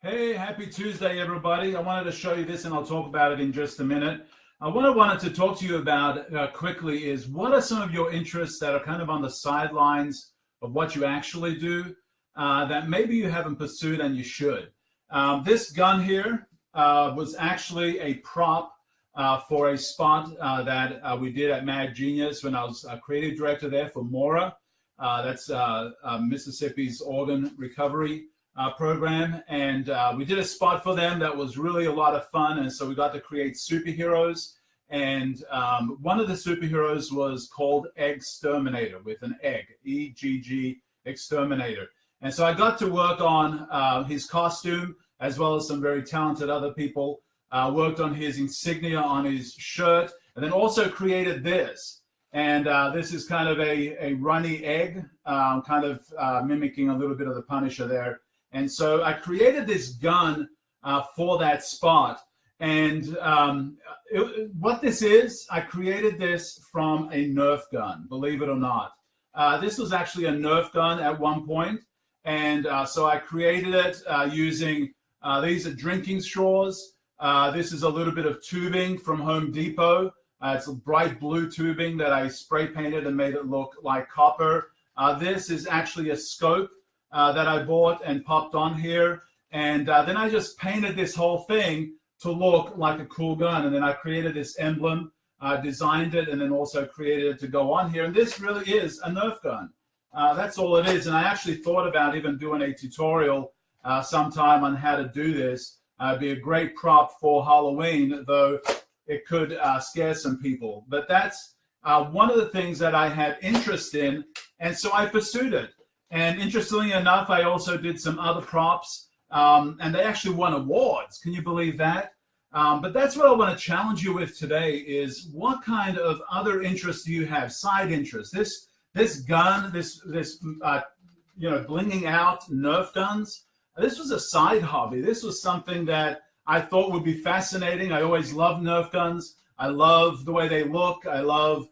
Hey, happy Tuesday, everybody. I wanted to show you this and I'll talk about it in just a minute. What I wanted to talk to you about quickly is what are some of your interests that are kind of on the sidelines of what you actually do that maybe you haven't pursued and you should. This gun here was actually a prop for a spot that we did at Mad Genius when I was creative director there for Mora. That's Mississippi's organ recovery program, and we did a spot for them that was really a lot of fun. And so we got to create superheroes, and one of the superheroes was called Exterminator, with an egg, E-G-G, Exterminator. And so I got to work on his costume, as well as some very talented other people worked on his insignia on his shirt, and then also created this. And this is kind of a runny egg, kind of mimicking a little bit of the Punisher there. And so I created this gun for that spot. And what this is, I created this from a Nerf gun, believe it or not. This was actually a Nerf gun at one point. And so I created it using, these are drinking straws. This is a little bit of tubing from Home Depot. It's a bright blue tubing that I spray painted and made it look like copper. This is actually a scope that I bought and popped on here. And then I just painted this whole thing to look like a cool gun. And then I created this emblem, designed it, and then also created it to go on here. And this really is a Nerf gun. That's all it is. And I actually thought about even doing a tutorial sometime on how to do this. It'd be a great prop for Halloween, though it could scare some people. But that's one of the things that I had interest in, and so I pursued it. And interestingly enough, I also did some other props, and they actually won awards. Can you believe that? But that's what I want to challenge you with today is what kind of other interests do you have, side interests? This gun, this blinging out Nerf guns, this was a side hobby. This was something that I thought would be fascinating. I always loved Nerf guns. I love the way they look. I love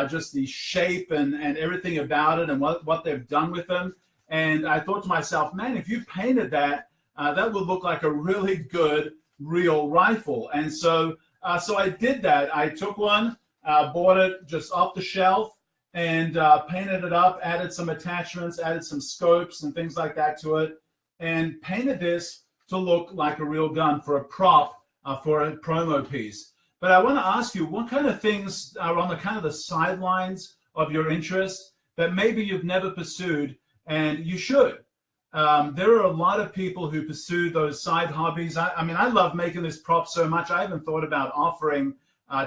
just the shape and everything about it and what they've done with them. And I thought to myself, man, if you painted that, that would look like a really good real rifle. And so I did that. I took one, bought it just off the shelf, and painted it up, added some attachments, added some scopes and things like that to it, and painted this to look like a real gun for a prop for a promo piece. But I want to ask you, what kind of things are on the kind of the sidelines of your interest that maybe you've never pursued and you should? There are a lot of people who pursue those side hobbies. I mean, I love making this prop so much. I haven't thought about offering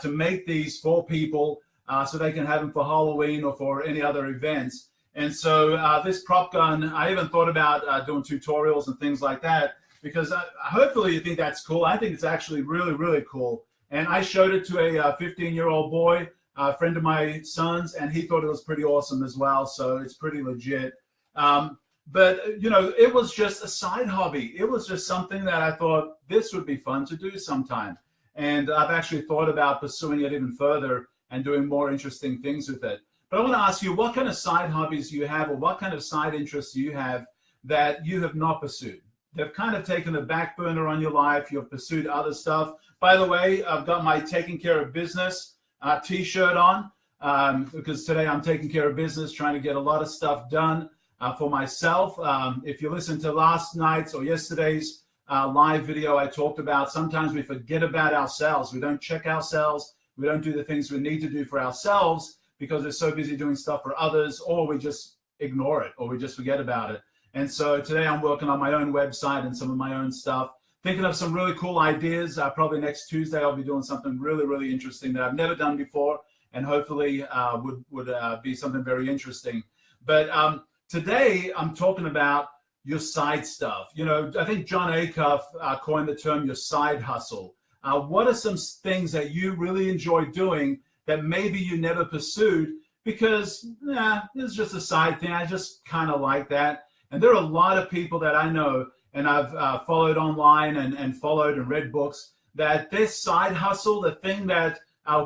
to make these for people so they can have them for Halloween or for any other events. And so this prop gun, I even thought about doing tutorials and things like that, because hopefully you think that's cool. I think it's actually really, really cool. And I showed it to a 15-year-old boy, a friend of my son's, and he thought it was pretty awesome as well. So it's pretty legit. But, it was just a side hobby. It was just something that I thought this would be fun to do sometime. And I've actually thought about pursuing it even further and doing more interesting things with it. But I want to ask you, what kind of side hobbies do you have, or what kind of side interests do you have that you have not pursued? They've kind of taken the back burner on your life. You've pursued other stuff. By the way, I've got my Taking Care of Business t-shirt on because today I'm taking care of business, trying to get a lot of stuff done for myself. If you listen to last night's or yesterday's live video, I talked about sometimes we forget about ourselves. We don't check ourselves. We don't do the things we need to do for ourselves because we're so busy doing stuff for others, or we just ignore it, or we just forget about it. And so today I'm working on my own website and some of my own stuff, thinking of some really cool ideas. Probably next Tuesday I'll be doing something really, really interesting that I've never done before, and hopefully would be something very interesting. But today I'm talking about your side stuff. I think John Acuff coined the term your side hustle. What are some things that you really enjoy doing that maybe you never pursued because it's just a side thing? I just kind of like that. And there are a lot of people that I know, and I've followed online and followed and read books, that this side hustle, the thing that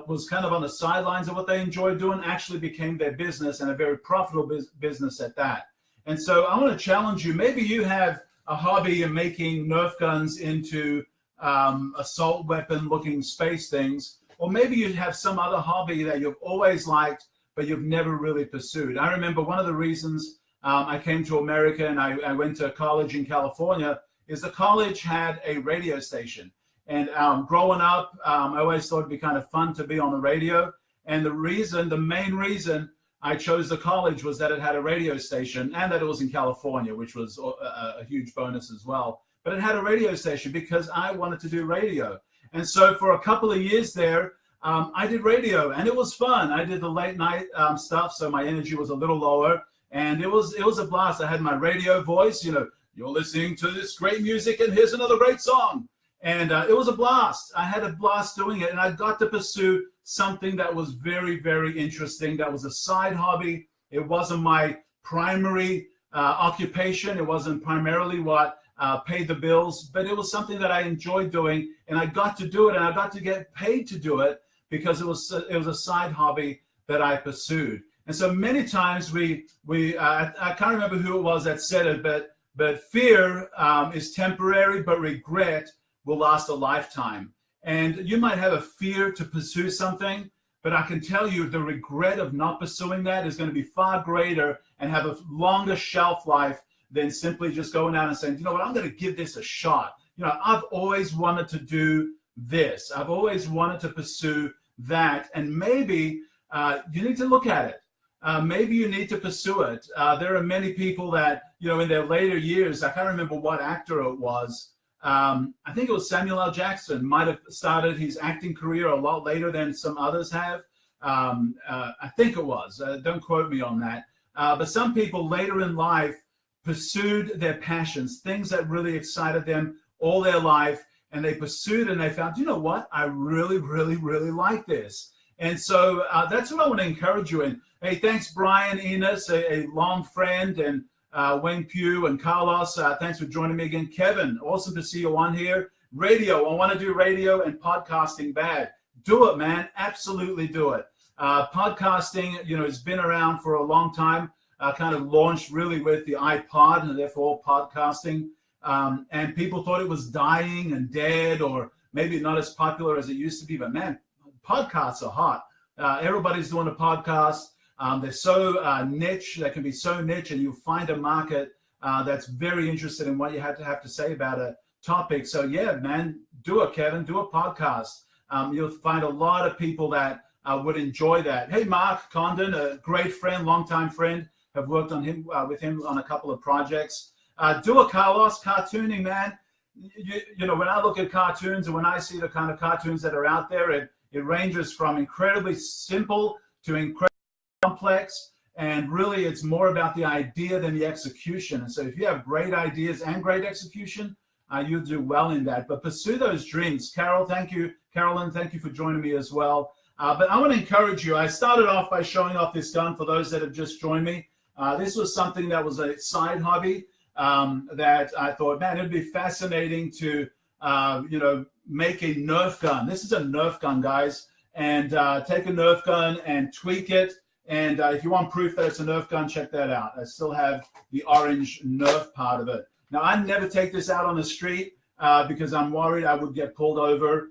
was kind of on the sidelines of what they enjoyed doing, actually became their business, and a very profitable business at that. And so I want to challenge you. Maybe you have a hobby in making Nerf guns into assault weapon looking space things, or maybe you have some other hobby that you've always liked, but you've never really pursued. I remember one of the reasons I came to America and I went to college in California is the college had a radio station. And growing up, I always thought it'd be kind of fun to be on the radio. And the main reason I chose the college was that it had a radio station and that it was in California, which was a huge bonus as well. But it had a radio station because I wanted to do radio. And so for a couple of years there, I did radio and it was fun. I did the late night stuff, so my energy was a little lower. And it was a blast. I had my radio voice, you know, you're listening to this great music and here's another great song. And it was a blast. I had a blast doing it. And I got to pursue something that was very, very interesting. That was a side hobby. It wasn't my primary occupation. It wasn't primarily what paid the bills, but it was something that I enjoyed doing. And I got to do it and I got to get paid to do it because it was a side hobby that I pursued. And so many times I can't remember who it was that said it, but fear is temporary, but regret will last a lifetime. And you might have a fear to pursue something, but I can tell you the regret of not pursuing that is going to be far greater and have a longer shelf life than simply just going out and saying, you know what, I'm going to give this a shot. You know, I've always wanted to do this. I've always wanted to pursue that. And maybe you need to look at it. Maybe you need to pursue it. There are many people that, you know, in their later years, I can't remember what actor it was. I think it was Samuel L. Jackson, might have started his acting career a lot later than some others have. I think it was. Don't quote me on that. But some people later in life pursued their passions, things that really excited them all their life, and they pursued and they found, you know what, I really, really, really like this. And so that's what I want to encourage you in. Hey, thanks, Brian Enos, a long friend, and Wayne Pugh and Carlos. Thanks for joining me again. Kevin, awesome to see you on here. Radio, I want to do radio and podcasting bad. Do it, man. Absolutely do it. Podcasting, you know, has been around for a long time. Kind of launched really with the iPod and therefore podcasting. And people thought it was dying and dead or maybe not as popular as it used to be. But, man, podcasts are hot. Everybody's doing a podcast. They're so niche. They can be so niche, and you'll find a market that's very interested in what you have to say about a topic. So, yeah, man, do it, Kevin. Do a podcast. You'll find a lot of people that would enjoy that. Hey, Mark Condon, a great friend, longtime friend. Have worked on him with him on a couple of projects. Do it, Carlos. Cartooning, man. You know, when I look at cartoons and when I see the kind of cartoons that are out there, it ranges from incredibly simple to incredibly complex, and really it's more about the idea than the execution. And so if you have great ideas and great execution, you'll do well in that. But pursue those dreams. Carol, thank you. Carolyn, thank you for joining me as well. But I want to encourage you. I started off by showing off this gun for those that have just joined me. This was something that was a side hobby that I thought, man, it'd be fascinating to, you know, make a Nerf gun. This is a Nerf gun, guys. And take a Nerf gun and tweak it. And if you want proof that it's a Nerf gun, check that out. I still have the orange Nerf part of it. Now, I never take this out on the street because I'm worried I would get pulled over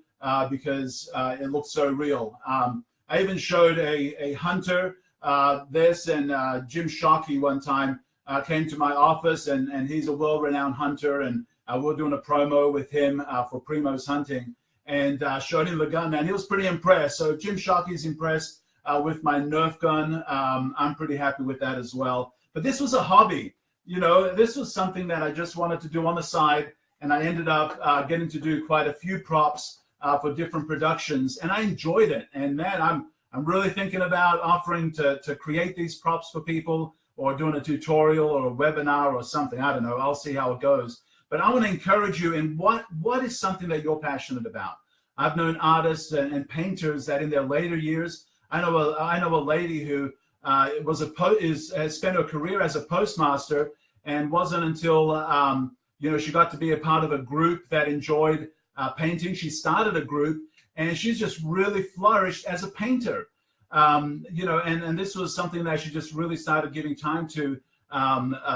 because it looks so real. I even showed a hunter this, and Jim Shockey one time came to my office, and he's a world-renowned hunter, and we're doing a promo with him for Primo's Hunting, and showed him the gun, and he was pretty impressed. So Jim Shockey's impressed with my Nerf gun. I'm pretty happy with that as well. But this was a hobby. You know, this was something that I just wanted to do on the side, and I ended up getting to do quite a few props for different productions, and I enjoyed it. And man, I'm really thinking about offering to create these props for people, or doing a tutorial or a webinar or something. I don't know. I'll see how it goes. But I want to encourage you in what is something that you're passionate about. I've known artists and painters that in their later years, I know a lady who has spent her career as a postmaster, and wasn't until you know, she got to be a part of a group that enjoyed painting. She started a group, and she's just really flourished as a painter. You know, and this was something that she just really started giving time to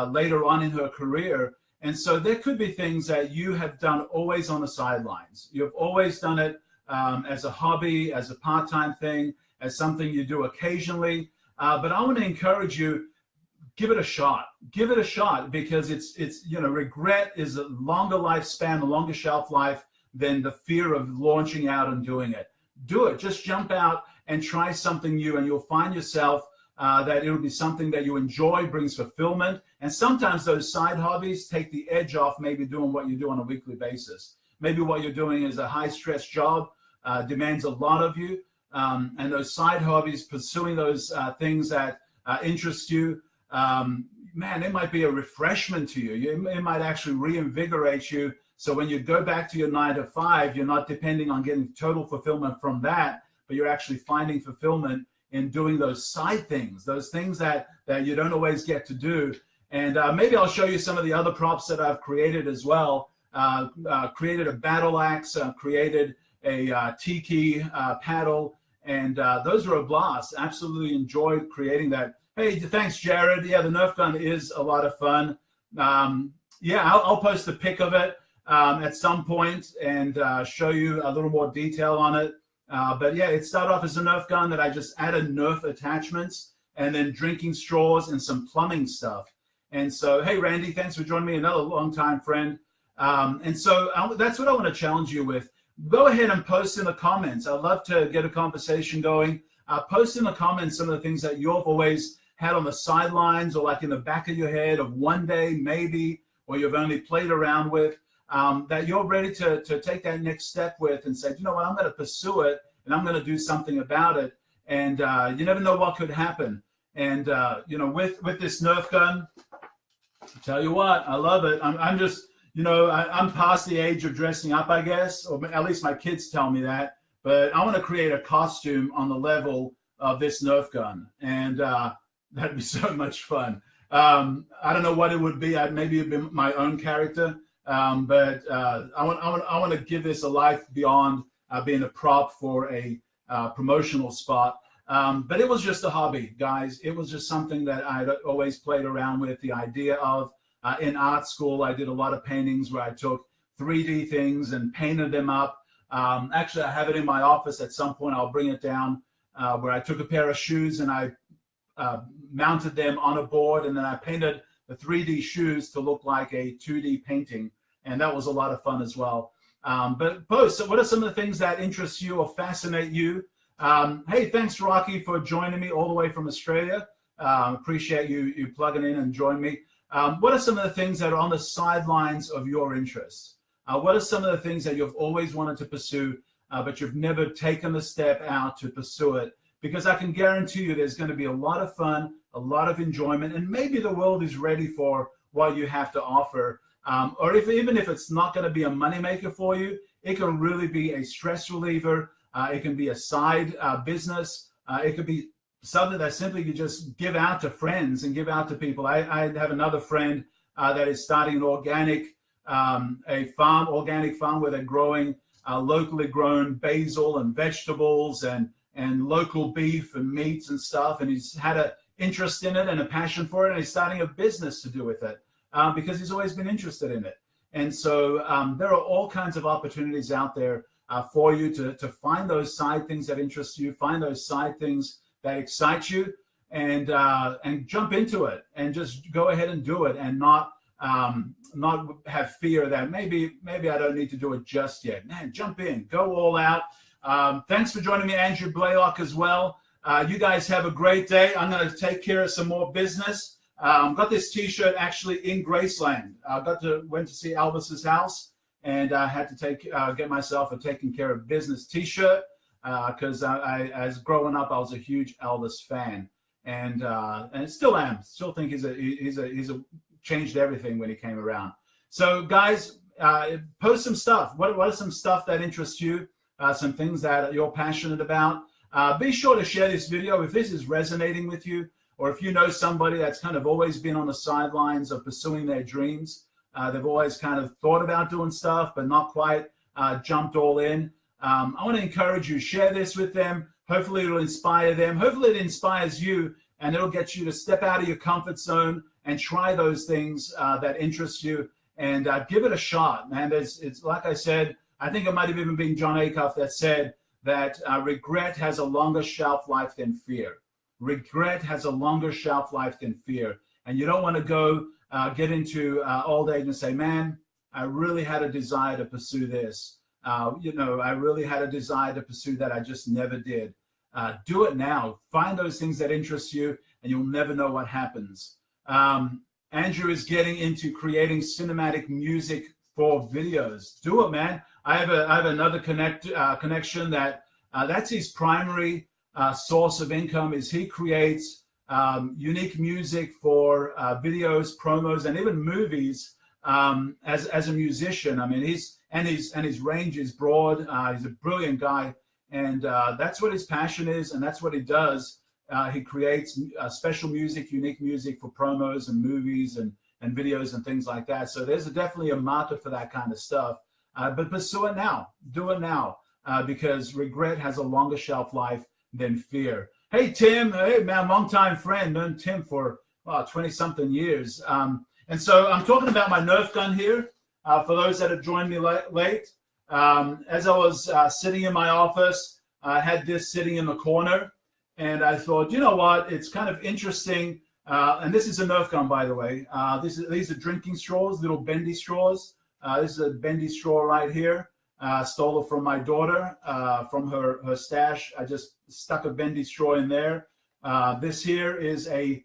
later on in her career. And so there could be things that you have done always on the sidelines. You've always done it as a hobby, as a part-time thing, as something you do occasionally. But I want to encourage you, give it a shot. Give it a shot, because it's regret is a longer lifespan, a longer shelf life than the fear of launching out and doing it. Do it. Just jump out and try something new, and you'll find yourself that it'll be something that you enjoy, brings fulfillment. And sometimes those side hobbies take the edge off maybe doing what you do on a weekly basis. Maybe what you're doing is a high-stress job, demands a lot of you. And those side hobbies, pursuing those things that interest you, man, it might be a refreshment to you. It might actually reinvigorate you. So when you go back to your 9 to 5, you're not depending on getting total fulfillment from that, but you're actually finding fulfillment in doing those side things, those things that you don't always get to do. And maybe I'll show you some of the other props that I've created as well. Created a battle axe, created a tiki paddle, and those were a blast. Absolutely enjoyed creating that. Hey, thanks, Jared. Yeah, the Nerf gun is a lot of fun. Yeah, I'll post a pic of it at some point and show you a little more detail on it. But yeah, it started off as a Nerf gun that I just added Nerf attachments and then drinking straws and some plumbing stuff. And so, hey, Randy, thanks for joining me, another longtime friend. And so that's what I want to challenge you with. Go ahead and post in the comments. I'd love to get a conversation going. Post in the comments some of the things that you've always had on the sidelines, or like in the back of your head of one day maybe, or you've only played around with, that you're ready to take that next step with and say, you know what, I'm going to pursue it and I'm going to do something about it. And you never know what could happen. And, with this Nerf gun, I'll tell you what, I love it. I'm just, I'm past the age of dressing up, I guess, or at least my kids tell me that. But I want to create a costume on the level of this Nerf gun. And that'd be so much fun. I don't know what it would be. Maybe it'd be my own character. But I want to give this a life beyond being a prop for a promotional spot. But it was just a hobby, guys. It was just something that I'd always played around with. The idea of in art school, I did a lot of paintings where I took 3D things and painted them up. Actually, I have it in my office. At some point, I'll bring it down, where I took a pair of shoes and I mounted them on a board, and then I painted the 3D shoes to look like a 2D painting. And that was a lot of fun as well. But post, so what are some of the things that interest you or fascinate you? Hey, thanks, Rocky, for joining me all the way from Australia. Appreciate you plugging in and joining me. What are some of the things that are on the sidelines of your interests? What are some of the things that you've always wanted to pursue, but you've never taken the step out to pursue it? Because I can guarantee you there's going to be a lot of fun, a lot of enjoyment, and maybe the world is ready for what you have to offer. Or even if it's not going to be a moneymaker for you, it can really be a stress reliever. It can be a side business. It could be something that simply you just give out to friends and give out to people. I have another friend that is starting an organic farm where they're growing locally grown basil and vegetables and local beef and meats and stuff. And he's had an interest in it and a passion for it. And he's starting a business to do with it because he's always been interested in it. And so there are all kinds of opportunities out there for you to find those side things that interest you, find those side things that excite you, and jump into it and just go ahead and do it, and not have fear that maybe I don't need to do it just yet. Man, jump in, go all out. Thanks for joining me, Andrew Blaylock, as well. You guys have a great day. I'm going to take care of some more business. Got this T-shirt actually in Graceland. Went to see Elvis's house, and I had to get myself a taking care of business T-shirt because as growing up, I was a huge Elvis fan, and still am. Still think he's a changed everything when he came around. So guys, post some stuff. What are some stuff that interests you? Some things that you're passionate about. Be sure to share this video if this is resonating with you, or if you know somebody that's kind of always been on the sidelines of pursuing their dreams. They've always kind of thought about doing stuff, but not quite jumped all in. I want to encourage you, share this with them. Hopefully it'll inspire them. Hopefully it inspires you, and it'll get you to step out of your comfort zone and try those things that interest you. and give it a shot. And it's like I said, I think it might have even been John Acuff that said that regret has a longer shelf life than fear. Regret has a longer shelf life than fear. And you don't want to go get into old age and say, man, I really had a desire to pursue this. I really had a desire to pursue that. I just never did. Do it now. Find those things that interest you, and you'll never know what happens. Andrew is getting into creating cinematic music for videos. Do it, man. I have another connection that's his primary source of income. Is he creates unique music for videos, promos, and even movies as a musician. I mean, his range is broad. He's a brilliant guy, and that's what his passion is, and that's what he does. He creates special music, unique music for promos and movies and videos and things like that. So there's definitely a market for that kind of stuff. But pursue it now. Do it now, because regret has a longer shelf life than fear. Hey, Tim. Hey, man, longtime friend. Known Tim for 20-something years. And so I'm talking about my Nerf gun here. For those that have joined me late, as I was sitting in my office, I had this sitting in the corner. And I thought, you know what? It's kind of interesting. And this is a Nerf gun, by the way. These are drinking straws, little bendy straws. This is a bendy straw right here. Stole it from my daughter, from her stash. I just stuck a bendy straw in there. This here is a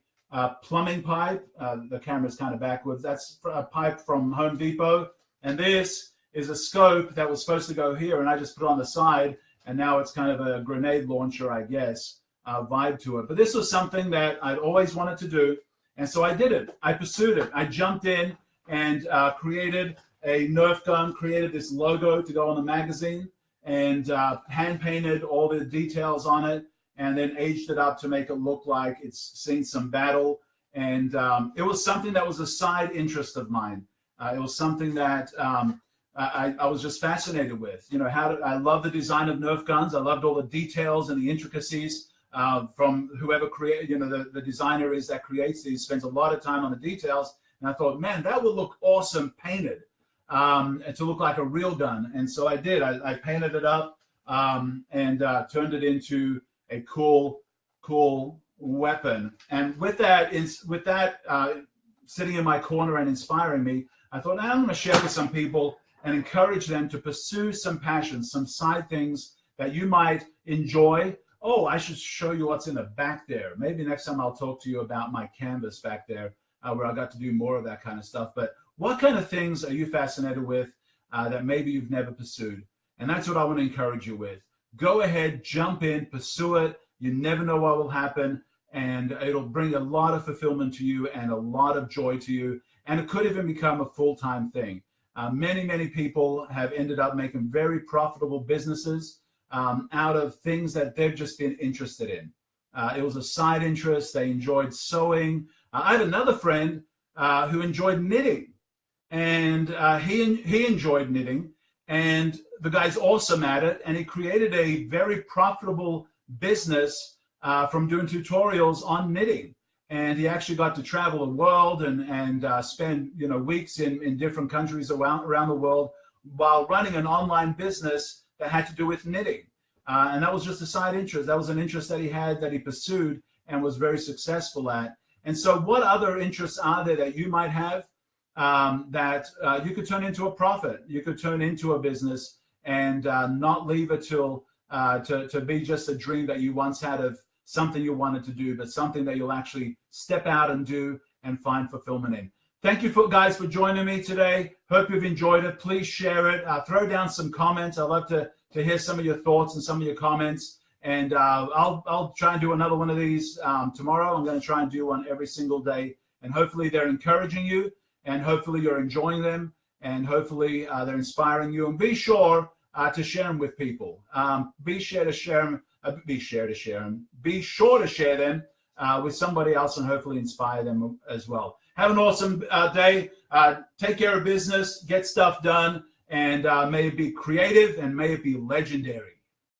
plumbing pipe. The camera's kind of backwards. That's a pipe from Home Depot. And this is a scope that was supposed to go here, and I just put it on the side. And now it's kind of a grenade launcher, I guess. Vibe to it. But this was something that I'd always wanted to do. And so I did it. I pursued it. I jumped in and created a Nerf gun, created this logo to go on the magazine, and hand painted all the details on it, and then aged it up to make it look like it's seen some battle. And it was something that was a side interest of mine. It was something that I was just fascinated with. You know, I love the design of Nerf guns. I loved all the details and the intricacies. From whoever created, the designer is that creates these, spends a lot of time on the details. And I thought, man, that would look awesome painted, and to look like a real gun. And so I did. I painted it up and turned it into a cool weapon. And with that sitting in my corner and inspiring me, I thought, I'm going to share with some people and encourage them to pursue some passions, some side things that you might enjoy. Oh, I should show you what's in the back there. Maybe next time I'll talk to you about my canvas back there, where I got to do more of that kind of stuff. But what kind of things are you fascinated with that maybe you've never pursued? And that's what I want to encourage you with. Go ahead, jump in, pursue it. You never know what will happen, and it'll bring a lot of fulfillment to you and a lot of joy to you. And it could even become a full-time thing. Many people have ended up making very profitable businesses out of things that they've just been interested in. It was a side interest. They enjoyed sewing. I had another friend who enjoyed knitting, and he enjoyed knitting, and the guy's awesome at it, and he created a very profitable business from doing tutorials on knitting. And he actually got to travel the world and spend weeks in different countries around the world while running an online business that had to do with knitting. And that was just a side interest. That was an interest that he had, that he pursued and was very successful at. And so what other interests are there that you might have that you could turn into a profit? You could turn into a business and not leave it till to be just a dream that you once had of something you wanted to do, but something that you'll actually step out and do and find fulfillment in. Thank you guys for joining me today. Hope you've enjoyed it. Please share it. Throw down some comments. I'd love to hear some of your thoughts and some of your comments. And I'll try and do another one of these tomorrow. I'm going to try and do one every single day. And hopefully they're encouraging you, and hopefully you're enjoying them, and hopefully they're inspiring you. And be sure to share them with people. Be sure to share them with somebody else, and hopefully inspire them as well. Have an awesome day. Take care of business, get stuff done, and may it be creative and may it be legendary.